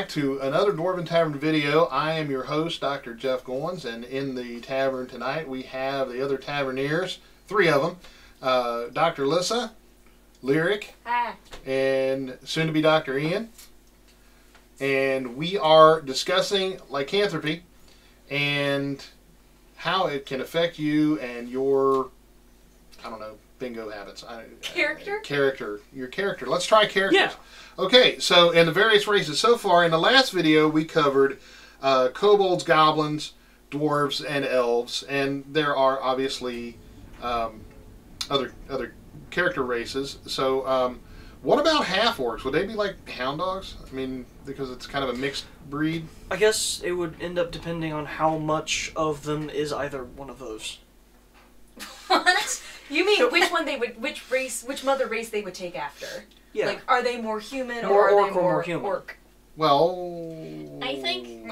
back to another Dwarven Tavern video. I am your host, Dr. Jeff Goins, and in the tavern tonight we have the other taverniers, 3 of them. Dr. Lissa, Lyric, Hi. and soon to be Dr. Ian. And we are discussing lycanthropy and how it can affect you and your, I don't know, bingo habits. Character? Your character. Let's try characters. Yeah. Okay, so in the various races so far, in the last video we covered kobolds, goblins, dwarves, and elves, and there are obviously other character races. So what about half-orcs? Would they be like hound dogs? I mean, because it's kind of a mixed breed. I guess it would end up depending on how much of them is either one of those. What? You mean which one they would, which mother race they would take after? Yeah. Like, are they more human More or are orc they or more more human? orc? Well, I think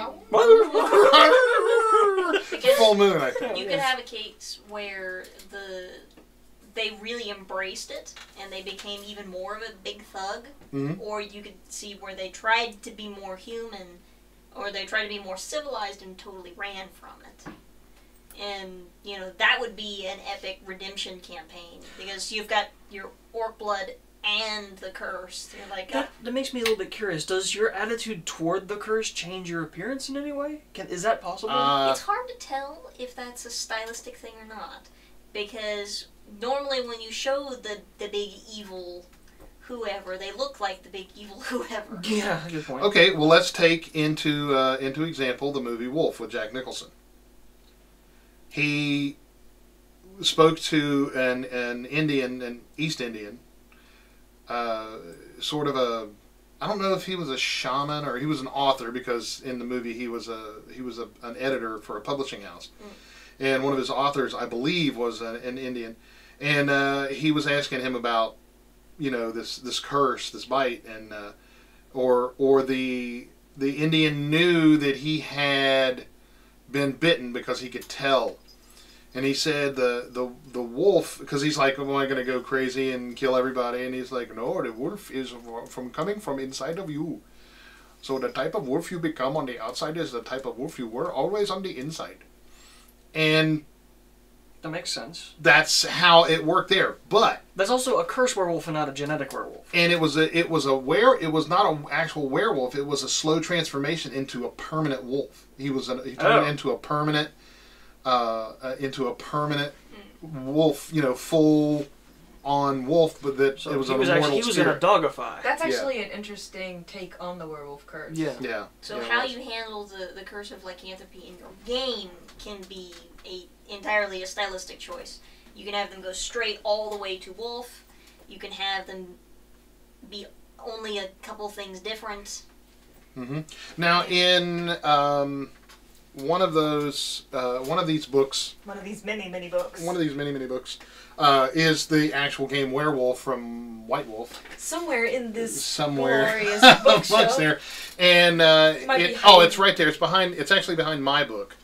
full moon. I think you could have a case where they really embraced it and they became even more of a big thug, or you could see where they tried to be more human, or they tried to be more civilized and totally ran from it. And, you know, that would be an epic redemption campaign, because you've got your orc blood and the curse. You're like, That makes me a little bit curious. Does your attitude toward the curse change your appearance in any way? Is that possible? it's hard to tell if that's a stylistic thing or not, because normally when you show the big evil whoever, they look like the big evil whoever. Yeah, good point. Okay, well, let's take into example the movie Wolf with Jack Nicholson. He spoke to an Indian, an East Indian, sort of a, I don't know if he was a shaman or he was an author, because in the movie he was an editor for a publishing house, and one of his authors, I believe, was an Indian, and he was asking him about, you know, this curse, this bite, and or the Indian knew that he had been bitten because he could tell. And he said the wolf, because he's like, am I going to go crazy and kill everybody? And he's like, no, the wolf is coming from inside of you. So the type of wolf you become on the outside is the type of wolf you were always on the inside. And that makes sense. That's how it worked there. But that's also a curse werewolf and not a genetic werewolf. And it was not an actual werewolf. It was a slow transformation into a permanent wolf. He turned into a permanent wolf, you know, full on wolf, but that so it was he an was immortal he was going to dogify. That's actually an interesting take on the werewolf curse. Yeah. So how you handle the curse of lycanthropy in your game can be entirely a stylistic choice. You can have them go straight all the way to wolf. You can have them be only a couple things different. Now, in one of these books, one of these many books, is the actual game Werewolf from White Wolf. Somewhere in this glorious bookshelf there, and it's right there. It's actually behind my book.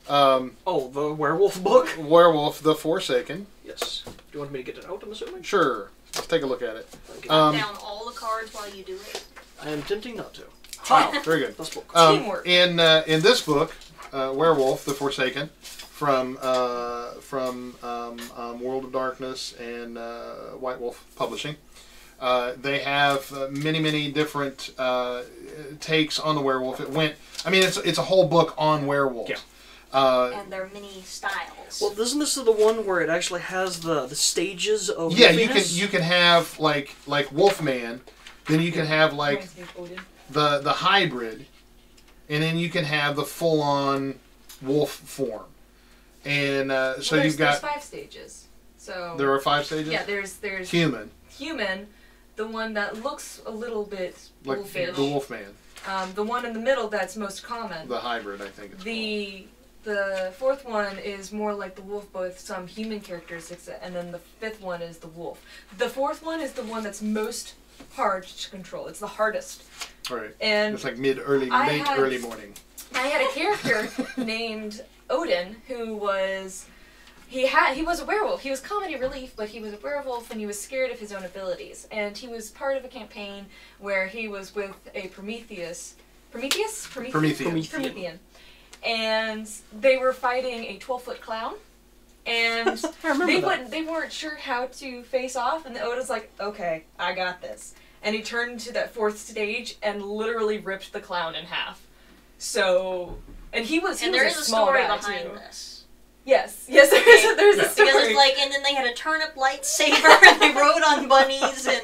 The werewolf book? Werewolf, the Forsaken. Yes. Do you want me to get it out, I'm assuming? Sure. Let's take a look at it. Jot down all the cards while you do it. I am attempting not to. Wow, very good. Teamwork. In this book, Werewolf, the Forsaken, from World of Darkness and White Wolf Publishing, they have many different takes on the werewolf. It's a whole book on werewolves. Yeah. And there are many styles. Well, isn't this the one where it actually has the stages of wolfiness? you can have like Wolfman, then you can have like the hybrid, and then you can have the full-on wolf form. And so you've got 5 stages. So there are 5 stages. Yeah, there's human, the one that looks a little bit like wolfish. the Wolfman. The one in the middle that's most common. The hybrid, I think it's called. The 4th one is more like the wolf, but with some human characteristics, and then the 5th one is the wolf. The 4th one is the one that's most hard to control. It's the hardest. Right. And it's like early morning. I had a character named Odin who was he was a werewolf. He was comedy relief, but he was a werewolf, and he was scared of his own abilities. And he was part of a campaign where he was with a Promethean. And they were fighting a 12-foot clown. And they weren't sure how to face off, and Oda's like, okay, I got this. And he turned to that 4th stage and literally ripped the clown in half. So, and he was there is a a small story guy behind too. this. Yes, there's a story. Because it's like, and then they had a turnip lightsaber, and they rode on bunnies, and...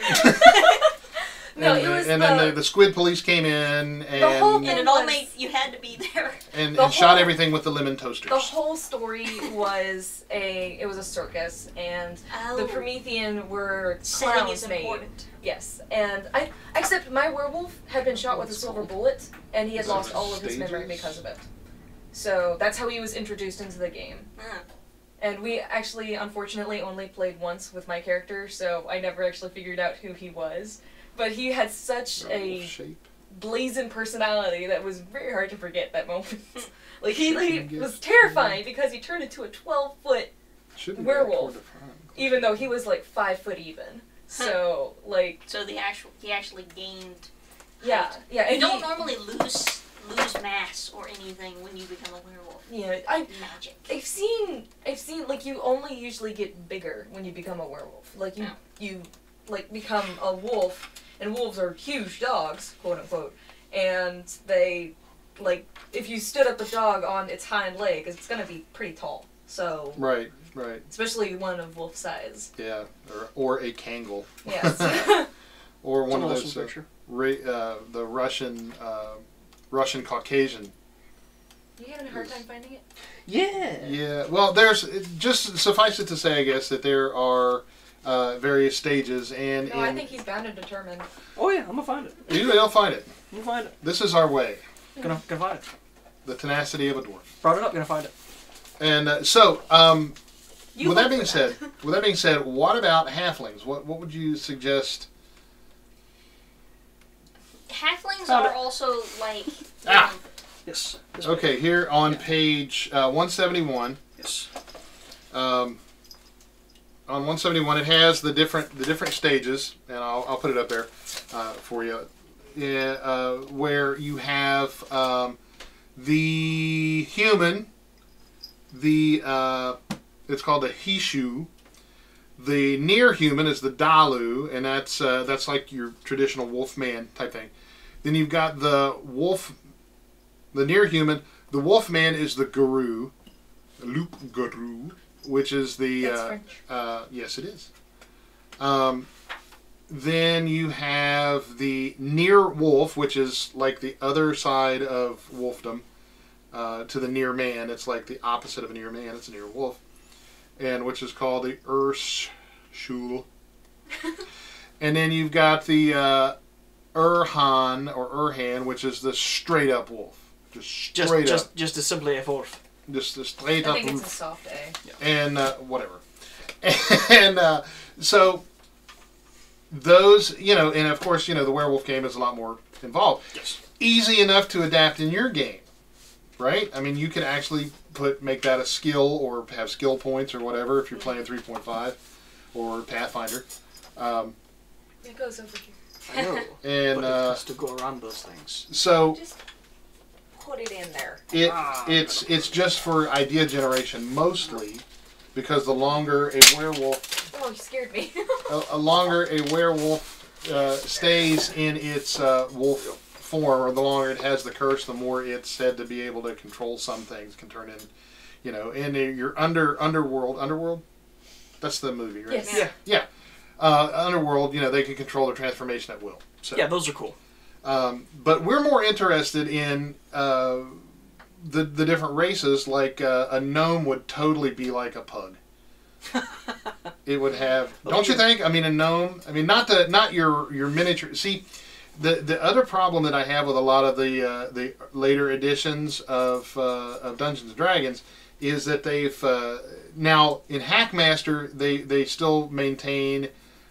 No, it was then the squid police came in, and the whole and it all made you had to be there. And shot everything with the lemon toasters. The whole story was a circus, and the Promethean were setting clowns is made. important. Yes, and except my werewolf had been shot with a silver bullet, and he had lost all of his memory because of it. So that's how he was introduced into the game. And we actually, unfortunately, only played once with my character, so I never actually figured out who he was. But he had such a blazing personality that was very hard to forget that moment. Like, he was terrifying because he turned into a 12-foot werewolf, even though he was like 5 foot even. So, like... So he actually gained... Yeah, yeah. You don't normally lose mass or anything when you become a werewolf. Yeah, magic. I've seen like you only usually get bigger when you become a werewolf. Like you like become a wolf, and wolves are huge dogs, quote unquote, and they like if you stood up a dog on its hind leg, it's gonna be pretty tall. So right. Especially one of wolf size. Yeah, or a Kangol. Yes. Or one of those the Russian Caucasian. You having a hard time finding it? Yeah. Yeah. Well, just suffice it to say, I guess, that there are various stages, and I think he's bound and determined. Oh yeah, I'm gonna find it. You'll find it. I'm gonna find it. This is our way. Gonna find it. The tenacity of a dwarf. Brought it up. Gonna find it. And with that being said, what about halflings? What would you suggest? Halflings are also like... Yes. Okay, here on page 171. Yes. On 171, it has the different stages, and I'll put it up there for you. Where you have the human, it's called the Hishu. The near human is the Dalu, and that's like your traditional wolf man type thing. Then you've got the wolf, the near human. The wolf man is the Guru, Loup Guru, which is the French. Yes, it is. Then you have the near wolf, which is like the other side of wolfdom to the near man. It's like the opposite of a near man. It's a near wolf, and which is called the Urshul. And then you've got the Urhan or Urhan, which is the straight up wolf. Just as simply a wolf. Just a straight up wolf. I think it's a soft A. Yeah. And whatever. And so those, and of course, the werewolf game is a lot more involved. Yes. Easy enough to adapt in your game, right? I mean, you can actually make that a skill or have skill points or whatever if you're playing 3.5 or Pathfinder. It goes over here. I know. And but it has to go around those things. So just put it in there. It's just for idea generation mostly, because the longer a werewolf. Oh, you scared me. a longer a werewolf stays in its wolf form, or the longer it has the curse, the more it's said to be able to control some things, can turn in, in your underworld. That's the movie, right? Yes. Yeah. Underworld, they can control their transformation at will. So, yeah, those are cool. But we're more interested in the different races. Like a gnome would totally be like a pug. It would have, don't you think? I mean, a gnome. I mean, not your miniature. See, the other problem that I have with a lot of the later editions of Dungeons and Dragons is that they've now in Hackmaster they still maintain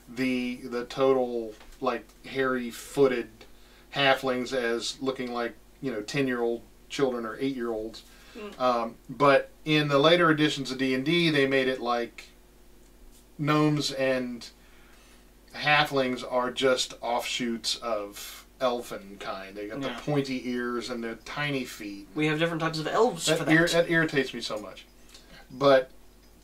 the total like hairy footed halflings as looking like 10-year-old children or 8-year-olds. But in the later editions of D&D, they made it like gnomes and halflings are just offshoots of elfin kind. They got the pointy ears and the tiny feet. We have different types of elves for that. That irritates me so much. But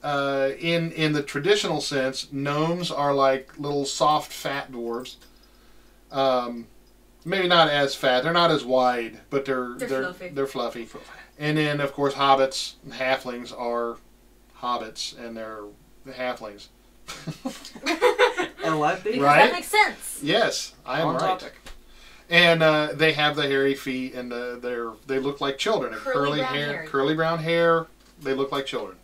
in the traditional sense, gnomes are like little soft, fat dwarves. Maybe not as fat. They're not as wide, but they're fluffy. They're fluffy. And then, of course, hobbits and halflings are hobbits, and they're the halflings. Right? That makes sense. Yes, I am On right. topic. And they have the hairy feet, and they look like children. Curly brown hair, hair. curly brown hair. They look like children.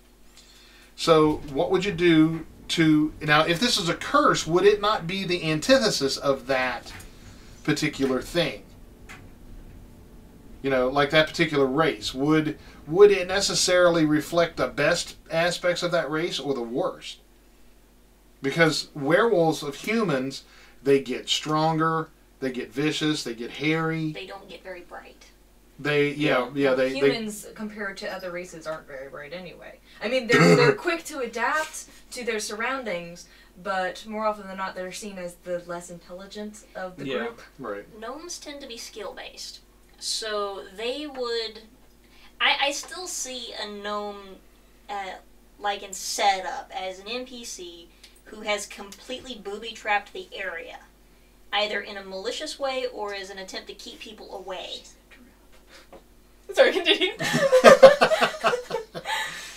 So, what would you do to now? If this is a curse, would it not be the antithesis of that particular thing? You know, like that particular race. Would it necessarily reflect the best aspects of that race or the worst? Because werewolves of humans, they get stronger, they get vicious, they get hairy. They don't get very bright. Humans compared to other races aren't very bright anyway. I mean, they're quick to adapt to their surroundings, but more often than not, they're seen as the less intelligent of the group. Right. Gnomes tend to be skill-based. So they would... I still see a gnome like in setup as an NPC who has completely booby-trapped the area, either in a malicious way or as an attempt to keep people away. Sorry, continue.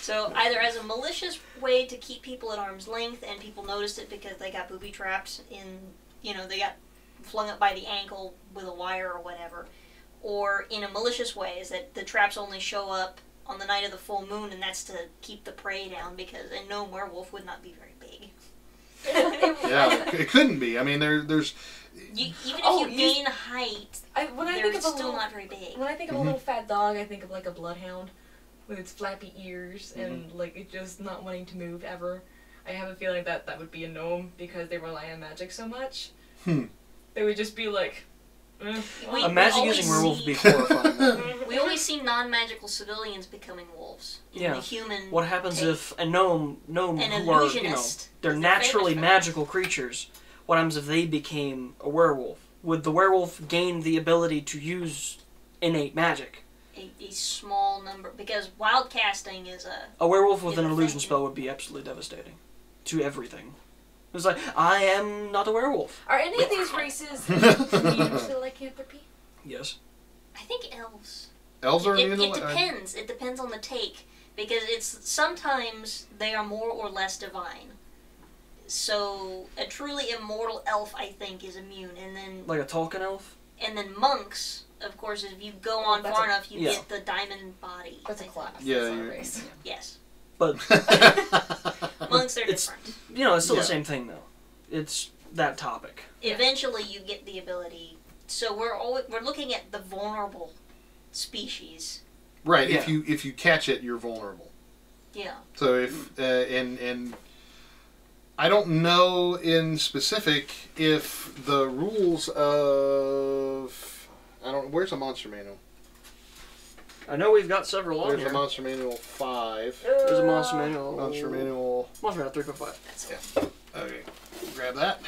So either as a malicious way to keep people at arm's length and people noticed it because they got booby-trapped they got flung up by the ankle with a wire or whatever, or in a malicious way is that the traps only show up on the night of the full moon, and that's to keep the prey down because a gnome werewolf would not be very big. Yeah, it couldn't be. I mean, there's... Even if you gain height, they're still not very big. When I think of a little fat dog, I think of like a bloodhound with its flappy ears and like it just not wanting to move ever. I have a feeling that would be a gnome because they rely on magic so much. They would just be like... a magic using werewolf would be horrifying. We always see non-magical civilians becoming wolves. In the human what happens take. if a gnome An who are, illusionist, they're naturally magical creatures, what happens if they became a werewolf? Would the werewolf gain the ability to use innate magic? A small number, because wild casting is a werewolf with an an illusion effective. spell would be absolutely devastating to everything. It's like, I am not a werewolf. Are any of these races immune to lycanthropy? Yes. I think elves. Elves are It immune to depends. It depends on the take, because it's sometimes they are more or less divine. So a truly immortal elf, I think, is immune, and then Like a Tolkien elf? and then monks, of course, if you go on That's far a- enough, you yeah. get the diamond body. That's a I think. class. Yeah, That's not a you- race. Yes, But, monks are It's- different. it's still Yeah. the same thing, though. It's that topic. Eventually, you get the ability. So we're looking at the vulnerable species. Right. Yeah. If you catch it, you're vulnerable. Yeah. So if and I don't know in specific if the rules of where's the monster manual? I know we've got several on There's here. a monster manual 5. There's a monster manual. Monster manual. Monster manual 3.5. That's Yeah. Okay. Grab that.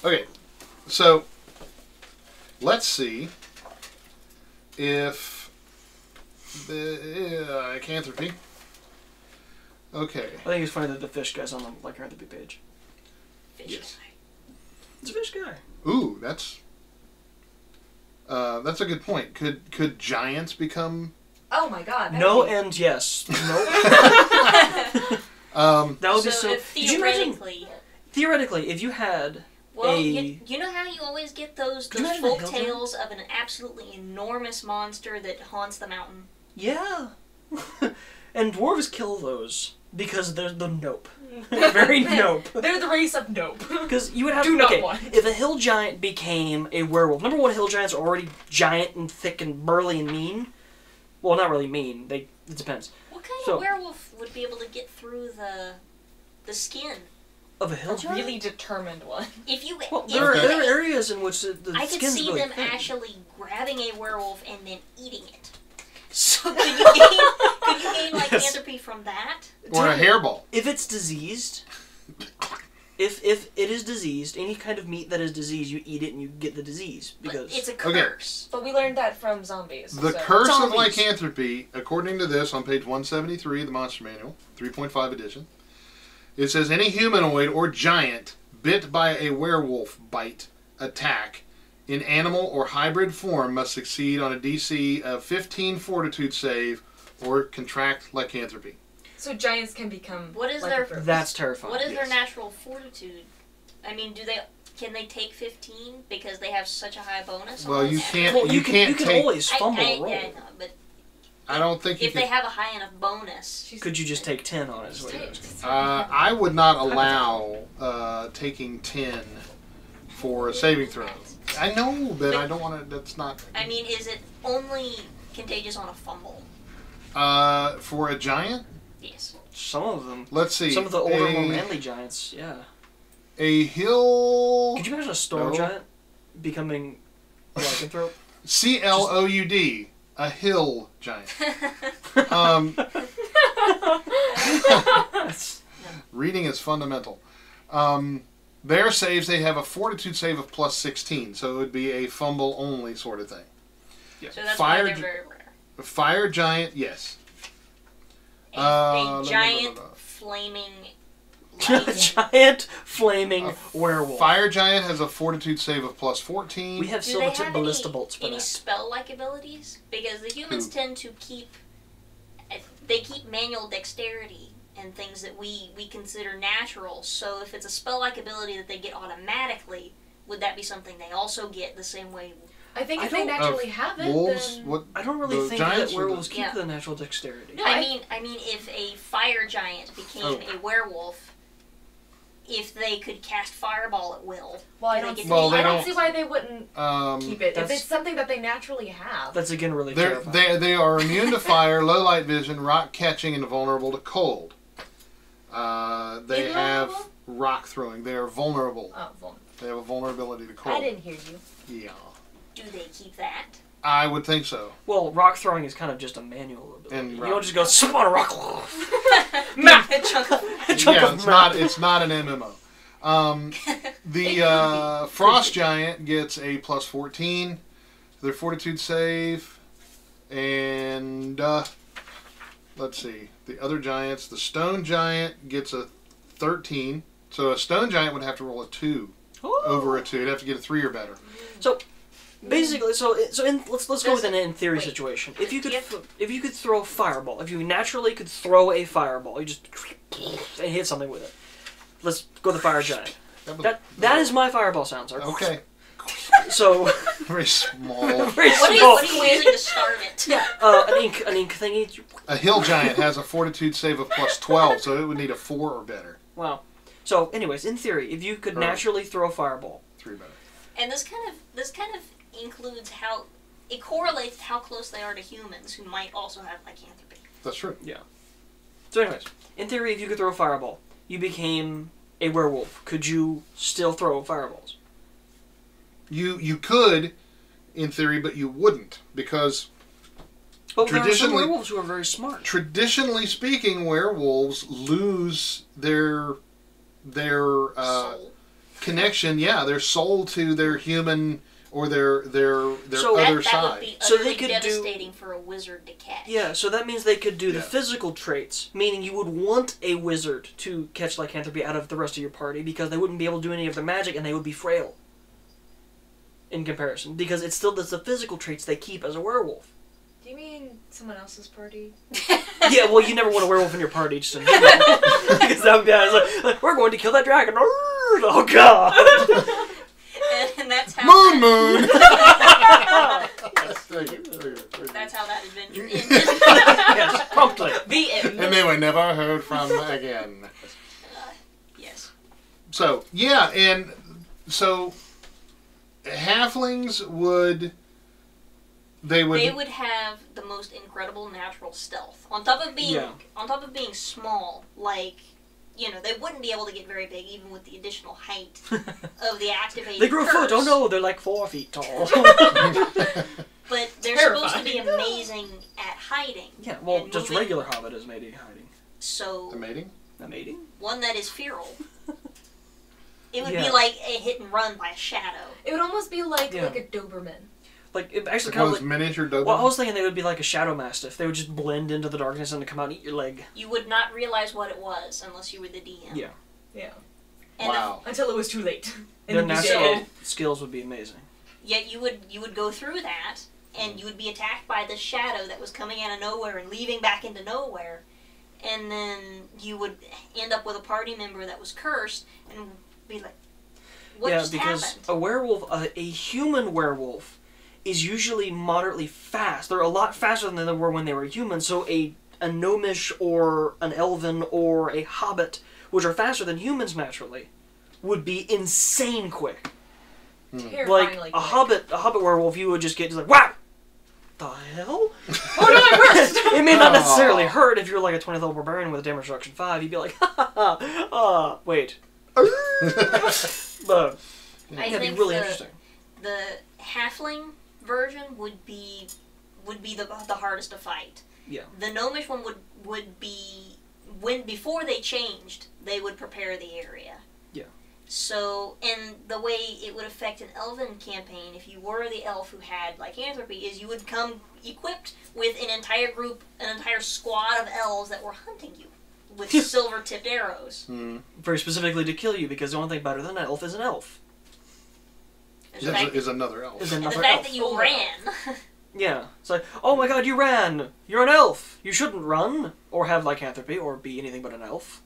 Okay. So let's see if the lycanthropy. Okay. I think it's funny that the fish guy's on the lycanthropy page. fish. Yes. It's a fish guy. Ooh, that's a good point. Could giants become? Oh my god. No and yes. Nope. That would be so. if Did you imagine? theoretically, If you had well, a you know how you always get those Could you imagine folk a hill giant? tales of an absolutely enormous monster that haunts the mountain? yeah, and dwarves kill those because they're the nope, very nope. They're the race of nope. Because you would have Do not okay, want. if a hill giant became a werewolf. Number one, hill giants are already giant and thick and burly and mean. Well, not really mean. It depends. What kind So- of werewolf would be able to get through the skin? Of a hill A giant? really determined one. If you, Well, if there Okay. are areas in which the I could skin's see really them thin. actually grabbing a werewolf and then eating it. So could you gain lycanthropy from that? Or a hairball. If it's diseased, if it is diseased, any kind of meat that is diseased, you eat it and you get the disease But because it's a curse. But we learned that from zombies. The so. Curse of Zombies. Lycanthropy, according to this on page 173 of the Monster Manual, 3.5 edition, it says any humanoid or giant bit by a werewolf attack in animal or hybrid form must succeed on a DC of 15 fortitude save or contract lycanthropy. So giants can become. What is their- lycanthropes. that's terrifying. What is their Yes. natural fortitude? I mean, can they take 15 because they have such a high bonus? Well, on you it? can't. Well, you can't you can take. always fumble I a roll. Yeah, I know, but I don't think you if they can. have a high enough bonus, She's- Could you just take 10 on it? Is what you're asking. I would not allow taking 10 for a saving throw. I know, but I don't want to. That's not. I mean, is it only contagious on a fumble? For a giant, Yes. Some of them. let's see. Some of the older, more manly giants, yeah. A hill. Could you imagine a storm No. giant becoming a lycanthrope? CLOUD, a hill giant. That's, Reading is fundamental. Their saves, they have a fortitude save of plus 16, so it would be a fumble only sort of thing. So that's Fire why they're gi- very rare. A fire giant, yes. A no, giant no. flaming a giant flaming A werewolf. Fire giant has a fortitude save of plus 14. We have Do silver they tip have ballista bolts for any that. spell-like abilities? Because the humans Who? tend to keep manual dexterity and things that we consider natural. So if it's a spell-like ability that they get automatically, would that be something they also get the same way? I think I if they don't- naturally have it, Wolves, then... what? I don't really The think giants that or the- werewolves keep Yeah. the natural dexterity. No, I mean, if a fire giant became Oh. a werewolf, if they could cast fireball at will, Well, I do they don't, get see, to Well, keep they I that? don't don't- see why they wouldn't keep it. If that's- it's something that they naturally have. That's again really They're, terrifying. they are immune to fire, low light vision, rock catching, and vulnerable to cold. They have Invulnerable? rock throwing. They are vulnerable. Oh, well, They have a vulnerability to cold. I didn't hear you. Yeah. Do they keep that? I would think so. Well, rock throwing is kind of just a manual ability. And You rock- don't just go swip on a rock. A chunk of- A chunk Yeah, of it's map. not an MMO. The frost giant gets a plus 14 to their fortitude save, and let's see, the other giants. The stone giant gets a 13, so a stone giant would have to roll a 2 over a 2. It'd have to get a 3 or better. Basically, let's go with an in theory Wait. situation. If you could Yep. if you could throw a fireball, if you naturally could throw a fireball, you just and hit something with it. Let's go with the fire giant. That is my fireball sound, sir. Okay. So Very small. very What small. are you using to start it? Yeah, an ink thingy. A hill giant has a fortitude save of plus 12, so it would need a 4 or better. Wow. So, anyways, in theory, if you could Right. naturally throw a fireball, 3 better. And this kind of includes how it correlates how close they are to humans who might also have lycanthropy. That's true. So anyways, in theory, if you could throw a fireball, you became a werewolf. Could you still throw fireballs? You could, in theory, but you wouldn't, because But there are some Traditionally- werewolves who are very smart. traditionally speaking, werewolves lose their Soul. connection. Yeah, their soul to their human or their So other that side. would be So they utterly could do- devastating for a wizard to catch. Yeah, so that means they could do the Yeah. physical traits, meaning you would want a wizard to catch lycanthropy out of the rest of your party because they wouldn't be able to do any of the magic and they would be frail. In comparison, because it's the physical traits they keep as a werewolf. Do you mean someone else's party? Yeah, well, you never want a werewolf in your party, just in general. Because that would be like, we're going to kill that dragon. Oh god! And that's how Moon. that's how that adventure ended. Yes, promptly. The end. And they were never heard from again. Yes. So yeah, and so halflings would They would have the most incredible natural stealth. On top of being Yeah. small, like they wouldn't be able to get very big even with the additional height of the activated They grow curse. foot. Oh no, they're like 4 feet tall. But they're supposed to be amazing at hiding. Yeah, well, and just moving. regular hobbit is made hiding. So The mating? The mating? one that is feral. It would Yeah. be like a hit and run by a shadow. It would almost be like Yeah. a Doberman. Like, it actually Like kind one of of like... those miniature Doberman? Well, I was thinking they would be like a shadow mastiff. They would just blend into the darkness and come out and eat your leg. You would not realize what it was unless you were the DM. Yeah. Yeah. And Wow. Until it was too late. And Their then you natural did. skills would be amazing. Yet you would go through that, and you would be attacked by this shadow that was coming out of nowhere and leaving back into nowhere, and then you would end up with a party member that was cursed and be like, "What just because happened?" a werewolf, a human werewolf, is usually moderately fast. They're a lot faster than they were when they were human. So a gnomish or an elven or a hobbit, which are faster than humans naturally, would be insane quick. Terrifyingly Like quick. a hobbit werewolf, you would just get like, wow, the hell? Oh no, I'm cursed! It may not necessarily hurt if you're like a 20th level barbarian with a damage reduction 5. You'd be like, ha ha ha. Wait. But I that'd be think really interesting. The halfling version would be the hardest to fight. Yeah. The gnomish one would be when before they changed, they would prepare the area. Yeah. So, and the way it would affect an elven campaign, if you were the elf who had lycanthropy, is you would come equipped with an entire group, an entire squad of elves that were hunting you with silver-tipped arrows. Very specifically to kill you, because the only thing better than an elf is an elf. And the fact, Is another elf. Is and the another fact elf. that you ran. Yeah. It's like, oh my god, you ran! You're an elf! You shouldn't run, or have lycanthropy, or be anything but an elf.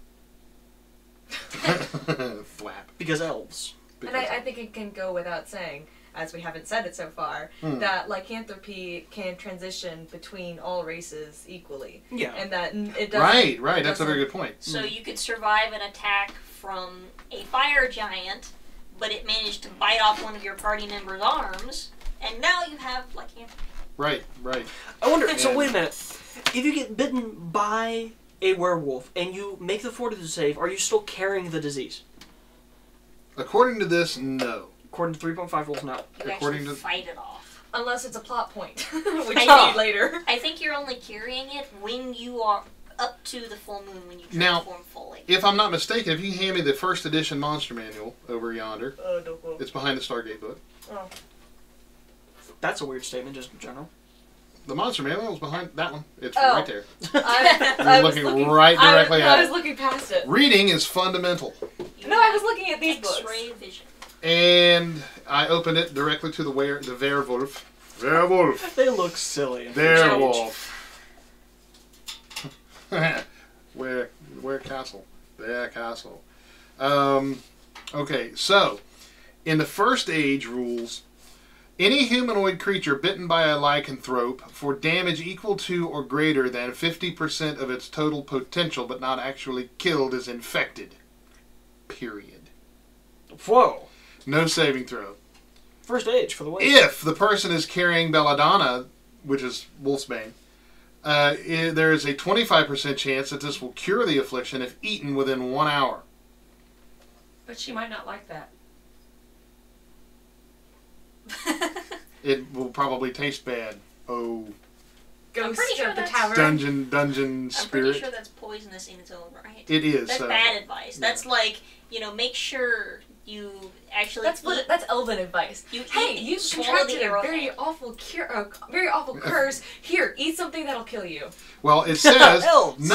Flap. Because elves. And I think it can go without saying, as we haven't said it so far, that lycanthropy can transition between all races equally. Yeah. And that it doesn't... Right. That's a very good point. So you could survive an attack from a fire giant, but it managed to bite off one of your party members' arms, and now you have lycanthropy. Right. I wonder, so wait a minute. If you get bitten by a werewolf and you make the fortitude save, are you still carrying the disease? According to this, no. According to 3.5 rules, no. You According actually to- fight it off. Unless it's a plot point, which I we know. need later. I think you're only carrying it when you are up to the full moon, when you Now, transform fully. If I'm not mistaken, if you hand me the first edition monster manual over yonder, Oh, no, no. it's behind the Stargate book. Oh. That's a weird statement, just in general. The monster manual is behind that one. It's Oh. right there. I was looking right directly I at was it. looking past it. Reading is fundamental. You No, I have was looking at these books. X-ray vision. And I opened it directly to the werewolf. Werewolf. They look silly. Werewolf. Where castle? Their castle. Okay, so in the first age rules, any humanoid creature bitten by a lycanthrope for damage equal to or greater than 50% of its total potential but not actually killed is infected. Period. Whoa. No saving throw. First age for the win. If the person is carrying belladonna, which is wolfsbane, there is a 25% chance that this will cure the affliction if eaten within 1 hour. But she might not like that. It will probably taste bad. Oh, Ghost pretty sure of the that's- tavern. dungeon I'm spirit. pretty sure that's poisonous in its own right. It is. That's bad advice. That's like, make sure you actually eat. That's elven advice. Hey, You've swallow contracted the a arrowhead. very awful curse. Here, eat something that'll kill you. Well, it says, Elves.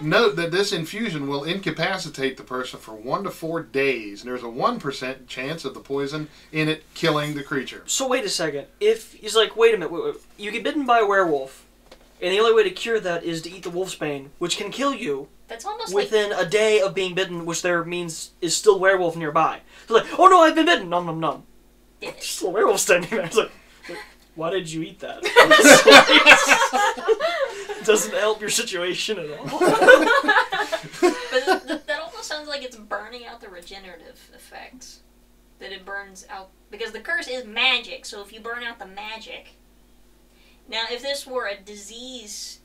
note that this infusion will incapacitate the person for 1 to 4 days, and there's a 1% chance of the poison in it killing the creature. So wait a second. If he's like, wait a minute, wait. You get bitten by a werewolf, and the only way to cure that is to eat the wolfsbane, which can kill you That's almost like within a day of being bitten, which there means is still werewolf nearby. So like, oh no, I've been bitten. Nom nom nom. There's still a werewolf standing there. It's like, why did you eat that? It doesn't help your situation at all. But that almost sounds like it's burning out the regenerative effects. That it burns out. Because the curse is magic, so if you burn out the magic. Now, if this were a disease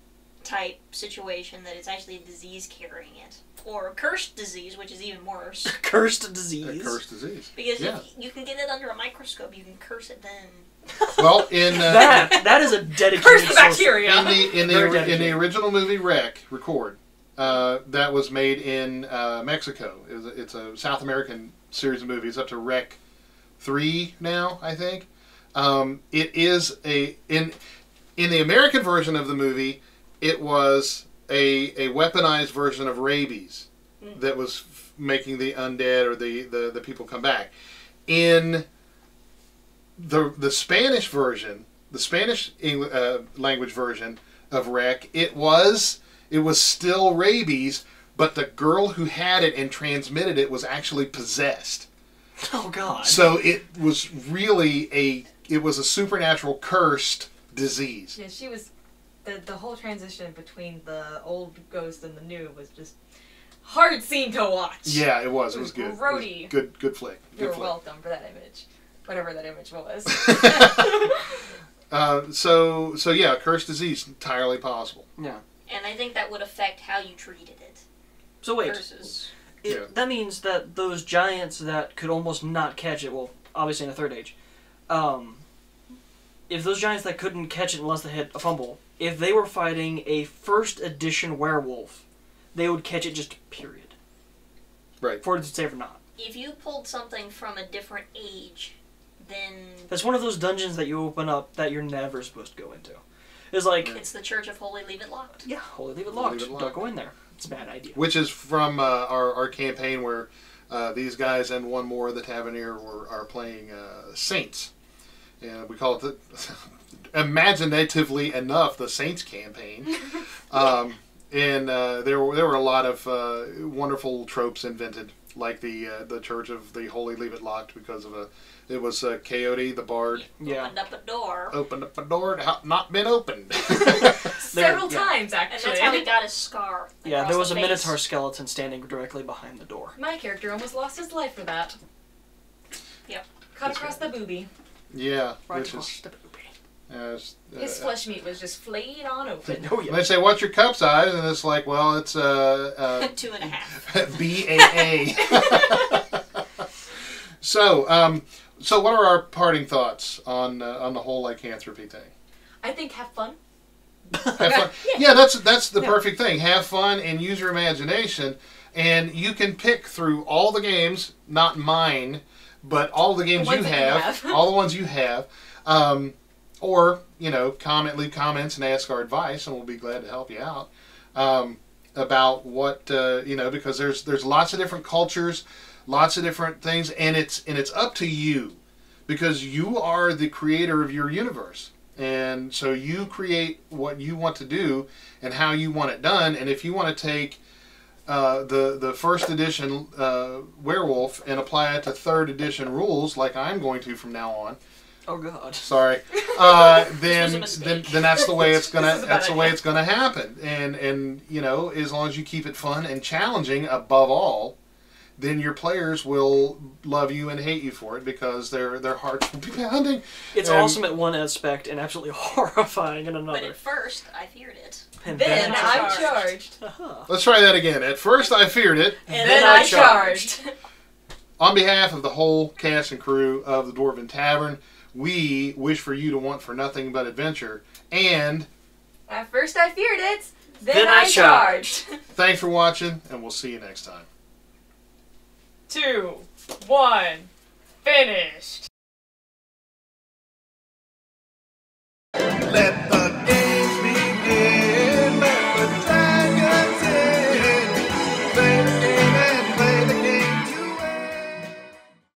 type situation that it's actually a disease carrying it. Or a cursed disease, which is even worse. Cursed disease. A cursed disease. Because if you can get it under a microscope, you can curse it then. Well, in that is a dedicated Curse the bacteria. in the original movie Record, that was made in Mexico. It's a South American series of movies up to Rec 3 now, I think. It is in the American version of the movie, it was a weaponized version of rabies that was making the undead or the people come back. In the Spanish version, the Spanish language version of Rec, it was still rabies, but the girl who had it and transmitted it was actually possessed. Oh God! So it was really a supernatural cursed disease. Yeah, she was. The whole transition between the old ghost and the new was just hard scene to watch. Yeah, it was. It was good. Grody. Good flick. You're welcome for that image, whatever that image was. So yeah, cursed disease entirely possible. Yeah. And I think that would affect how you treated it. So wait. Curses. That means that those giants that could almost not catch it, well, obviously in the Third Age, if those giants that couldn't catch it unless they had a fumble, if they were fighting a first edition werewolf, they would catch it just period. Right. For it to save or not. If you pulled something from a different age, then... That's one of those dungeons that you open up that you're never supposed to go into. It's like... It's the Church of Holy Leave It Locked. Yeah, Holy Leave It Locked. Don't go in there. It's a bad idea. Which is from our campaign where these guys and one more of the Tavernier are playing Saints. And we call it, imaginatively enough, the Saints campaign. And there were a lot of wonderful tropes invented, like the Church of the Holy Leave It Locked because of it was Coyote the Bard. Yeah. Opened up a door. Opened up a door that had not been opened. Several times, actually. And that's how he got his scar. Yeah, there was a face. Minotaur skeleton standing directly behind the door. My character almost lost his life for that. Yep. Cut across the boobie. Yeah, Right which across is... the boobie. His flesh meat was just flayed on open. Oh, They yeah. say, "What's your cup size?" And it's like, "Well, it's 2.5. BAA." So what are our parting thoughts on the whole lycanthropy thing? I think have fun. Have fun. Yeah, that's the perfect thing. Have fun and use your imagination, and you can pick through all the games, not mine, but all the games you have, all the ones you have. Or, leave comments and ask our advice, and we'll be glad to help you out about what, because there's lots of different cultures, lots of different things, and it's up to you, because you are the creator of your universe. And so you create what you want to do and how you want it done. And if you want to take the first edition werewolf and apply it to third edition rules, like I'm going to from now on, Oh God! sorry. Then that's the way it's gonna happen. And as long as you keep it fun and challenging above all, then your players will love you and hate you for it because their hearts will be pounding. It's awesome at one aspect and absolutely horrifying in another. But at first, I feared it. And then I'm charged. Let's try that again. At first, I feared it. And then I charged. On behalf of the whole cast and crew of the Dwarven Tavern, we wish for you to want for nothing but adventure. And at first I feared it, then I charged. Thanks for watching, and we'll see you next time. 2, 1, finished. Let